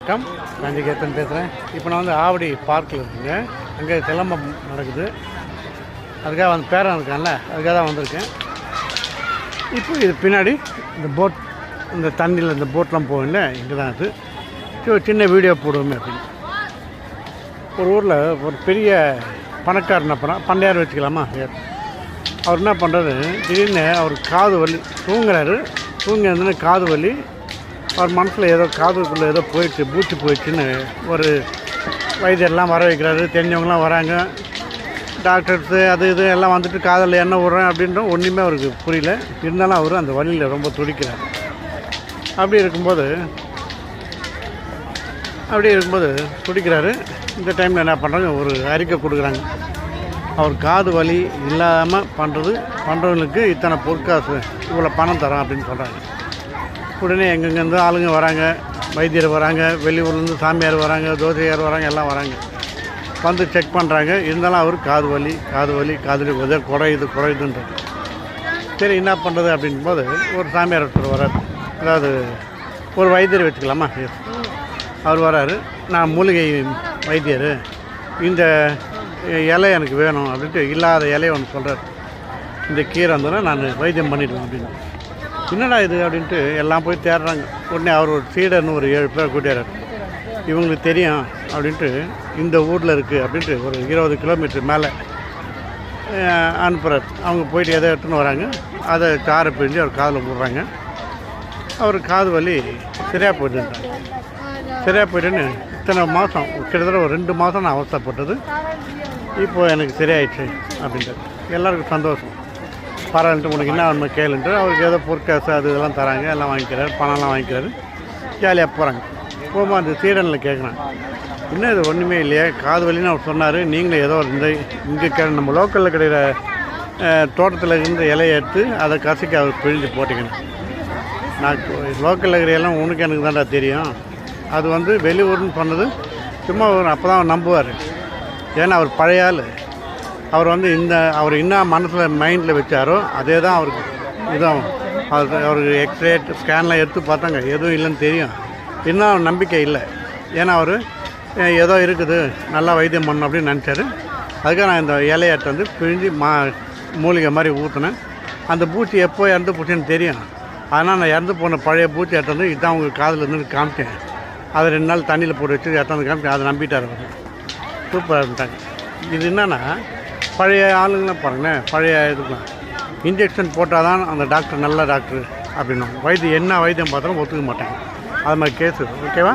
வணக்கம், காஞ்சிகேத்தன் பேசுகிறேன். இப்போ நான் வந்து ஆவடி பார்க்கில் இருக்குங்க. அங்கே சிலம்பம் நடக்குது. அதுக்காக வந்து பேரன் இருக்கான்ல, அதுக்காக தான் வந்திருக்கேன். இப்போ இது பின்னாடி இந்த போட், இந்த தண்ணியில் இந்த போட்லாம் போகும்ல, இங்கே தான் அது. ஒரு சின்ன வீடியோ போடுவோமே அப்படின்னு. ஒரு ஊரில் ஒரு பெரிய பணக்காரன் அப்புறம் பண்ணையார் வச்சுக்கலாமா, அவர் என்ன பண்ணுறாரு, திடீர்னு அவர் காது வலி தூங்குறாரு. தூங்கி இருந்தோன்னே காது வலி, அவர் மனசில் ஏதோ காதுக்குள்ளே ஏதோ போயிடுச்சு, பூச்சி போயிடுச்சுன்னு ஒரு வைத்தியர்லாம் வர வைக்கிறாரு. தெரிஞ்சவங்களாம் வராங்க, டாக்டர்ஸு அது இது எல்லாம் வந்துட்டு காதில் எண்ணெய் விட்றேன் அப்படின்ற ஒன்றுமே அவருக்கு புரியல. இருந்தாலும் அவர் அந்த வலியில் ரொம்ப துடிக்கிறார். அப்படி இருக்கும்போது துடிக்கிறாரு. இந்த டைமில் என்ன பண்ணுறாங்க, ஒரு அறிக்கை கொடுக்குறாங்க. அவர் காது வலி இல்லாமல் பண்ணுறவங்களுக்கு இத்தனை பொற்காசு, இவ்வளோ பணம் தரோம் அப்படின்னு சொல்கிறாங்க. உடனே எங்கெங்கேருந்து ஆளுங்க வராங்க, வைத்தியர் வராங்க, வெளியூர்லேருந்து சாமியார் வராங்க, ஜோசியார் வராங்க, எல்லாம் வராங்க. வந்து செக் பண்ணுறாங்க. இருந்தாலும் அவர் காது வலி உதவி குறையுதுன்றது. சரி என்ன பண்ணுறது அப்படின்போது ஒரு சாமியார் ஒருத்தர் வரார். அதாவது ஒரு வைத்தியர் வச்சுக்கலாமா, அவர் வராரு. நான் மூலிகை வைத்தியர், இந்த இலை எனக்கு வேணும் அப்படின்ட்டு இல்லாத இலையை ஒன்று சொல்கிறார். இந்த கீரை வந்தோன்னா நான் வைத்தியம் பண்ணிவிடுவேன் அப்படின்னு. என்னடா இது அப்படின்ட்டு எல்லாம் போய் தேடுறாங்க. உடனே அவர் ஒரு சீடர்னு ஒரு 7 பேர் கூட்டியார். இவங்களுக்கு தெரியும் அப்படின்ட்டு இந்த ஊரில் இருக்குது அப்படின்ட்டு ஒரு 20 கிலோமீட்டர் மேலே அனுப்புகிறார். அவங்க போயிட்டு எதை எடுத்துன்னு வராங்க, அதை சாரை பிரிஞ்சு அவர் காதில் போடுறாங்க. அவர் காது வலி சரியாக போயிட்டுன்றாங்க. சரியாக போயிட்டுன்னு இத்தனை மாதம், கிட்டத்தட்ட ஒரு 2 மாதம் நான் அவஸ்தைப்பட்டது, இப்போது எனக்கு சரியாயிடுச்சு அப்படின்ட்டு எல்லாருக்கும் சந்தோஷம். பரவாயில்லைன்ட்டு உனக்கு என்ன ஒன்று கேளுன்ட்டு அவருக்கு ஏதோ பொற்காசு அது இதெல்லாம் தராங்க, எல்லாம் வாங்கிக்கிறாரு, பணம்லாம் வாங்கிக்கிறாரு. ஜாலியாக போகிறாங்க. போகும்போது அந்த சீடனில் கேட்குறான், இன்னும் இது ஒன்றுமே இல்லையா, காது வலின்னு அவர் சொன்னார், நீங்களும் ஏதோ இங்கே நம்ம லோக்கலில் கிடைக்கிற தோட்டத்தில் இருந்து இலையை எடுத்து அதை கசக்கி அவர் பிழிஞ்சு போட்டிக்கணும். நான் லோக்கலில் இருக்கிற எல்லாம் உனக்கு எனக்கு தான்டா தெரியும், அது வந்து வெளியூர்னு சொன்னது சும்மா அப்போ தான் நம்புவார். ஏன்னா அவர் பழைய ஆள். அவர் வந்து அவர் என்ன மனசில் மைண்டில் வச்சாரோ அதே தான் அவருக்கு இதாகும். அவருக்கு எக்ஸ்ரே ஸ்கேன்லாம் எடுத்து பார்த்தாங்க, எதுவும் இல்லைன்னு தெரியும். இன்னும் நம்பிக்கை இல்லை. ஏன்னா அவர் ஏதோ இருக்குது, நல்லா வைத்தியம் பண்ணணும் அப்படின்னு நினச்சாரு. அதுக்காக நான் இந்த இலையாட்டை வந்து பிழிஞ்சு மூலிகை மாதிரி ஊற்றினேன். அந்த பூச்சி எப்போ இறந்து போச்சுன்னு தெரியும். அதனால் நான் இறந்து போன பழைய பூச்சி வந்து இதான் அவங்க காதில் இருந்து காமிச்சேன். அதை 2 நாள் தண்ணியில் போட்டு வச்சு எட்டாந்து காமிச்சேன். அதை நம்பிட்டார் அவர். சூப்பராக இருந்துட்டாங்க. இது என்னென்னா, பழைய ஆளுங்களாம் பாருங்களேன், பழைய இதுக்கெலாம் இன்ஜெக்ஷன் போட்டால் தான் அந்த டாக்டர் நல்ல டாக்டர் அப்படின்னும். என்ன வைத்தியம் பார்த்தாலும் ஒத்துக்க மாட்டாங்க. அது மாதிரி கேஸு. ஓகேவா?